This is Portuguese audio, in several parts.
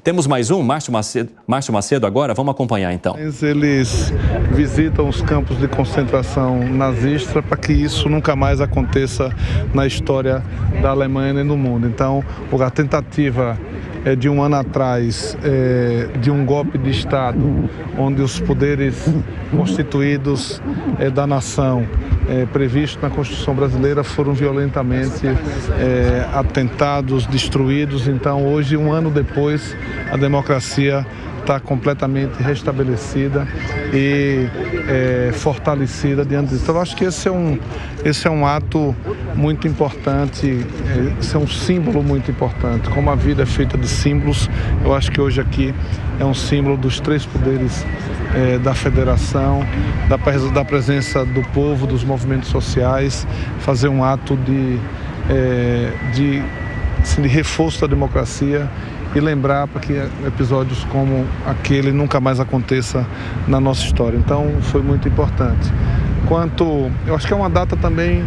Temos mais um, Márcio Macedo agora, vamos acompanhar então. Eles visitam os campos de concentração nazista para que isso nunca mais aconteça na história da Alemanha nem do mundo. Então, a tentativa de um ano atrás, de um golpe de Estado, onde os poderes constituídos da nação, previstos na Constituição brasileira, foram violentamente atentados, destruídos. Então, hoje, um ano depois, a democracia está completamente restabelecida e fortalecida diante disso. Então, eu acho que esse é um ato muito importante, esse é um símbolo muito importante. Como a vida é feita de símbolos, eu acho que hoje aqui é um símbolo dos três poderes da federação, da presença do povo, dos movimentos sociais, fazer um ato de reforço da democracia e lembrar para que episódios como aquele nunca mais aconteça na nossa história. Então, foi muito importante. Eu acho que é uma data também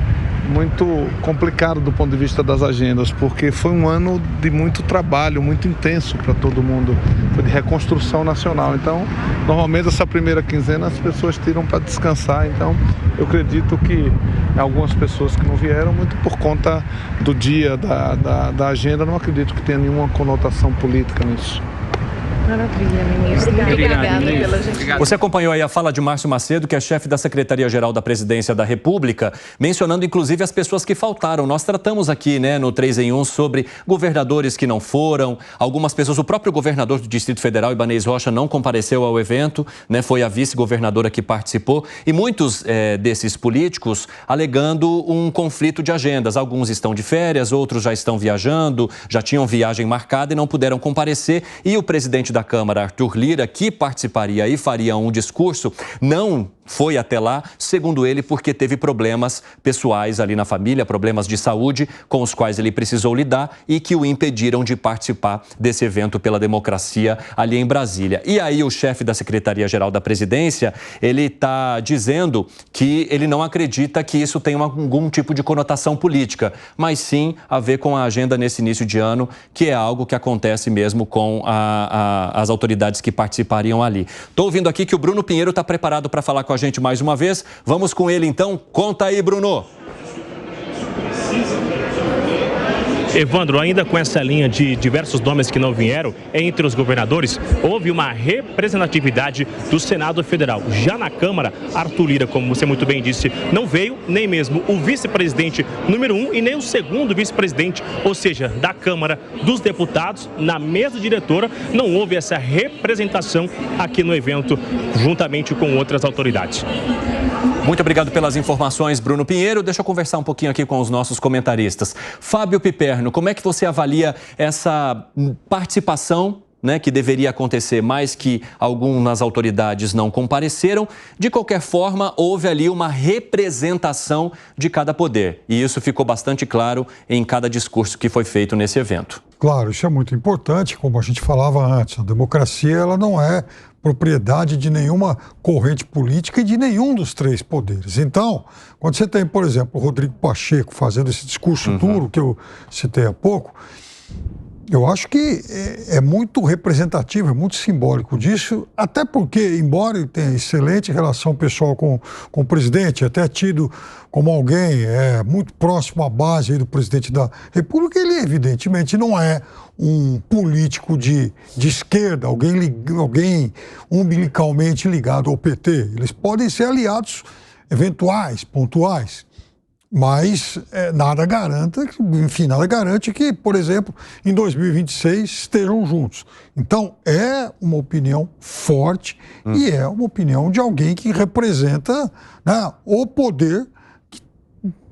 muito complicada do ponto de vista das agendas, porque foi um ano de muito trabalho, muito intenso para todo mundo, foi de reconstrução nacional. Então, normalmente essa primeira quinzena as pessoas tiram para descansar. Então, eu acredito que algumas pessoas que não vieram, muito por conta do dia, da agenda, não acredito que tenha nenhuma conotação política nisso. Maravilha, ministro. Obrigada pela gentileza. Você acompanhou aí a fala de Márcio Macedo, que é chefe da Secretaria-Geral da Presidência da República, mencionando inclusive as pessoas que faltaram. Nós tratamos aqui, no 3 em 1 sobre governadores que não foram, algumas pessoas, o próprio governador do Distrito Federal, Ibanez Rocha, não compareceu ao evento, foi a vice-governadora que participou, e muitos desses políticos alegando um conflito de agendas. Alguns estão de férias, outros já estão viajando, já tinham viagem marcada e não puderam comparecer, e o presidente da Câmara, Arthur Lira, que participaria e faria um discurso, não foi até lá, segundo ele, porque teve problemas pessoais ali na família, problemas de saúde com os quais ele precisou lidar e que o impediram de participar desse evento pela democracia ali em Brasília. E aí o chefe da Secretaria-Geral da Presidência, ele está dizendo que ele não acredita que isso tenha algum tipo de conotação política, mas sim a ver com a agenda nesse início de ano, que é algo que acontece mesmo com as autoridades que participariam ali. Estou ouvindo aqui que o Bruno Pinheiro está preparado para falar com a gente mais uma vez. Vamos com ele então. Conta aí, Bruno. Evandro, ainda com essa linha de diversos nomes que não vieram, entre os governadores, houve uma representatividade do Senado Federal. Já na Câmara, Arthur Lira, como você muito bem disse, não veio, nem mesmo o vice-presidente número 1 e nem o segundo vice-presidente, ou seja, da Câmara dos Deputados, na mesa diretora, não houve essa representação aqui no evento, juntamente com outras autoridades. Muito obrigado pelas informações, Bruno Pinheiro. Deixa eu conversar um pouquinho aqui com os nossos comentaristas. Fábio Piperno, como é que você avalia essa participação, que deveria acontecer, mas que algumas autoridades não compareceram? De qualquer forma, houve ali uma representação de cada poder. E isso ficou bastante claro em cada discurso que foi feito nesse evento. Claro, isso é muito importante, como a gente falava antes. A democracia, ela não é propriedade de nenhuma corrente política e de nenhum dos três poderes. Então, quando você tem, por exemplo, o Rodrigo Pacheco fazendo esse discurso duro que eu citei há pouco, eu acho que é muito representativo, é muito simbólico disso, até porque, embora ele tenha excelente relação pessoal com o presidente, até tido como alguém muito próximo à base aí do presidente da República, ele evidentemente não é um político de esquerda, alguém umbilicalmente ligado ao PT. Eles podem ser aliados eventuais, pontuais. Mas nada garante que, por exemplo, em 2026 estejam juntos. Então, é uma opinião forte e é uma opinião de alguém que representa o poder,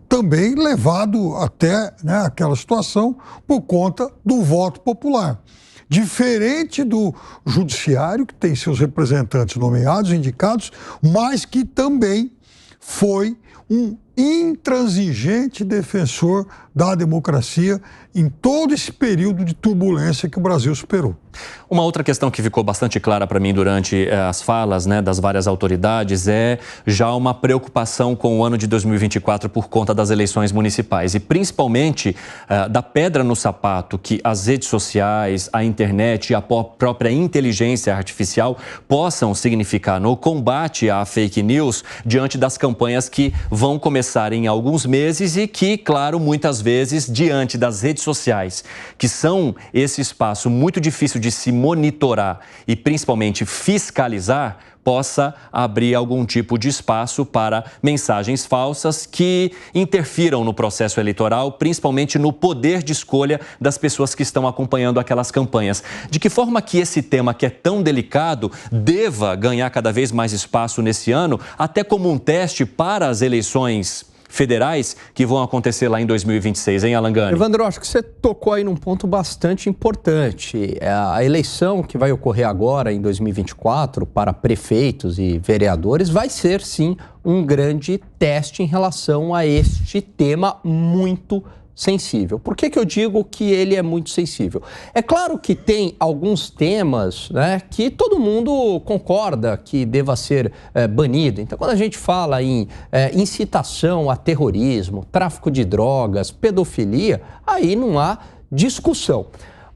também levado até aquela situação por conta do voto popular. Diferente do judiciário, que tem seus representantes nomeados, indicados, mas que também foi um intransigente defensor da democracia em todo esse período de turbulência que o Brasil superou. Uma outra questão que ficou bastante clara para mim durante as falas, né, das várias autoridades é já uma preocupação com o ano de 2024 por conta das eleições municipais e principalmente da pedra no sapato que as redes sociais, a internet e a própria inteligência artificial possam significar no combate à fake news diante das campanhas que vão começar em alguns meses e que, claro, muitas vezes diante das redes sociais, que são esse espaço muito difícil de se monitorar e principalmente fiscalizar, possa abrir algum tipo de espaço para mensagens falsas que interfiram no processo eleitoral, principalmente no poder de escolha das pessoas que estão acompanhando aquelas campanhas. De que forma que esse tema, que é tão delicado, deva ganhar cada vez mais espaço nesse ano, até como um teste para as eleições federais que vão acontecer lá em 2026, hein, Alan Gani? Evandro, acho que você tocou aí num ponto bastante importante. A eleição que vai ocorrer agora, em 2024, para prefeitos e vereadores, vai ser, sim, um grande teste em relação a este tema muito sensível. Por que eu digo que ele é muito sensível? É claro que tem alguns temas, né, que todo mundo concorda que deva ser banido. Então, quando a gente fala em incitação a terrorismo, tráfico de drogas, pedofilia, aí não há discussão.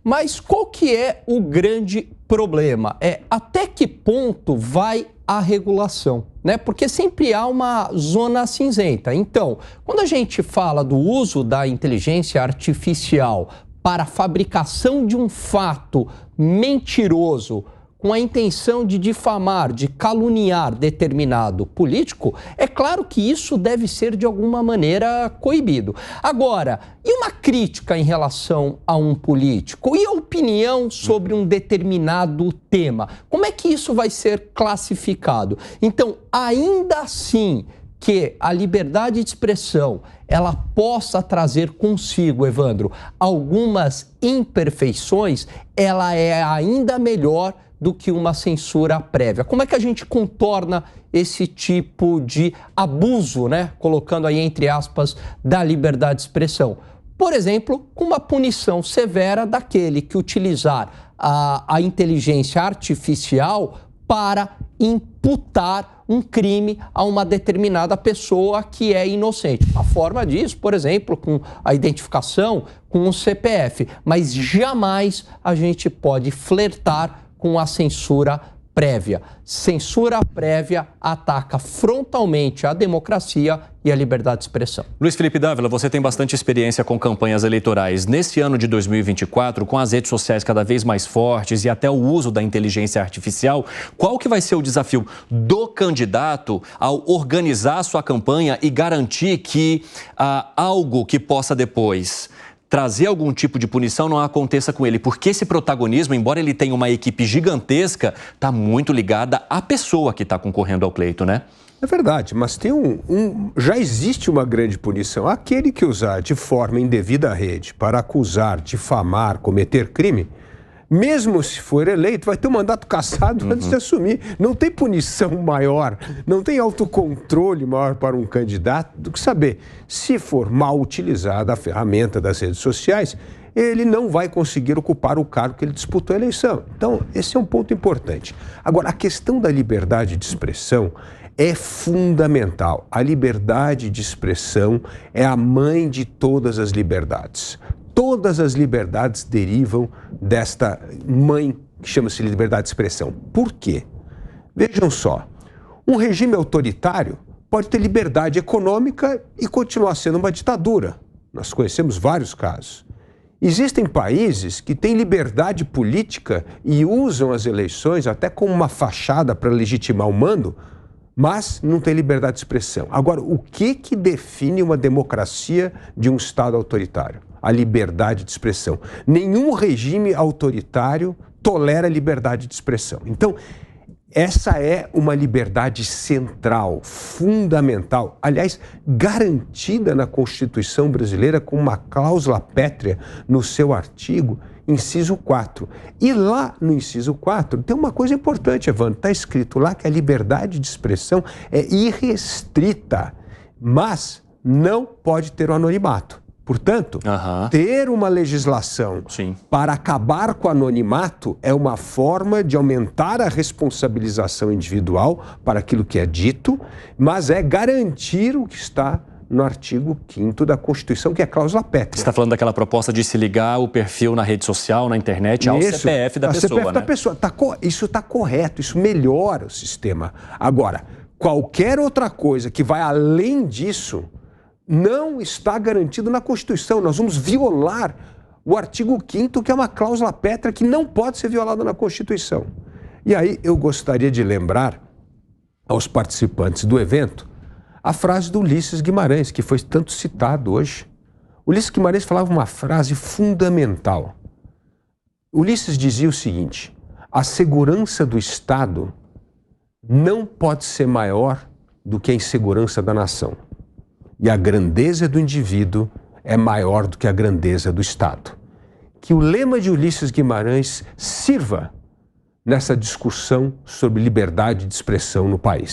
Mas qual que é o grande problema? Até que ponto vai a regulação, né? Porque sempre há uma zona cinzenta. Então, quando a gente fala do uso da inteligência artificial para a fabricação de um fato mentiroso com a intenção de difamar, de caluniar determinado político, é claro que isso deve ser de alguma maneira coibido. Agora, e uma crítica em relação a um político? E a opinião sobre um determinado tema? Como é que isso vai ser classificado? Então, ainda assim que a liberdade de expressão ela possa trazer consigo, Evandro, algumas imperfeições, ela é ainda melhor do que uma censura prévia. Como é que a gente contorna esse tipo de abuso, né? Colocando aí entre aspas, da liberdade de expressão? Por exemplo, com uma punição severa daquele que utilizar a inteligência artificial para imputar um crime a uma determinada pessoa que é inocente. Uma forma disso, por exemplo, com a identificação com um CPF, mas jamais a gente pode flertar com a censura prévia. Censura prévia ataca frontalmente a democracia e a liberdade de expressão. Luiz Felipe Dávila, você tem bastante experiência com campanhas eleitorais. Nesse ano de 2024, com as redes sociais cada vez mais fortes e até o uso da inteligência artificial, qual que vai ser o desafio do candidato ao organizar a sua campanha e garantir que algo que possa depois trazer algum tipo de punição não aconteça com ele, porque esse protagonismo, embora ele tenha uma equipe gigantesca, está muito ligada à pessoa que está concorrendo ao pleito, né? É verdade, mas tem já existe uma grande punição. Aquele que usar de forma indevida a rede para acusar, difamar, cometer crime, mesmo se for eleito, vai ter um mandato cassado antes de assumir. Não tem punição maior, não tem autocontrole maior para um candidato do que saber, se for mal utilizada a ferramenta das redes sociais, ele não vai conseguir ocupar o cargo que ele disputou a eleição. Então, esse é um ponto importante. Agora, a questão da liberdade de expressão é fundamental. A liberdade de expressão é a mãe de todas as liberdades. Todas as liberdades derivam desta mãe que chama-se liberdade de expressão. Por quê? Vejam só, um regime autoritário pode ter liberdade econômica e continuar sendo uma ditadura. Nós conhecemos vários casos. Existem países que têm liberdade política e usam as eleições até como uma fachada para legitimar o mando, mas não tem liberdade de expressão. Agora, o que define uma democracia de um Estado autoritário? A liberdade de expressão. Nenhum regime autoritário tolera a liberdade de expressão. Então, essa é uma liberdade central, fundamental, aliás, garantida na Constituição brasileira com uma cláusula pétrea no seu artigo, inciso 4. E lá no inciso 4 tem uma coisa importante, Evandro, está escrito lá que a liberdade de expressão é irrestrita, mas não pode ter o anonimato. Portanto, ter uma legislação para acabar com o anonimato é uma forma de aumentar a responsabilização individual para aquilo que é dito, mas é garantir o que está no artigo 5º da Constituição, que é a cláusula pétrea. Você está falando daquela proposta de se ligar o perfil na rede social, na internet, ao CPF da pessoa, CPF da pessoa. Isso está correto, isso melhora o sistema. Agora, qualquer outra coisa que vai além disso não está garantido na Constituição. Nós vamos violar o artigo 5º, que é uma cláusula pétrea que não pode ser violada na Constituição. E aí eu gostaria de lembrar aos participantes do evento a frase do Ulisses Guimarães, que foi tanto citado hoje. Ulisses Guimarães falava uma frase fundamental. Ulisses dizia o seguinte: a segurança do Estado não pode ser maior do que a insegurança da nação. E a grandeza do indivíduo é maior do que a grandeza do Estado. Que o lema de Ulisses Guimarães sirva nessa discussão sobre liberdade de expressão no país.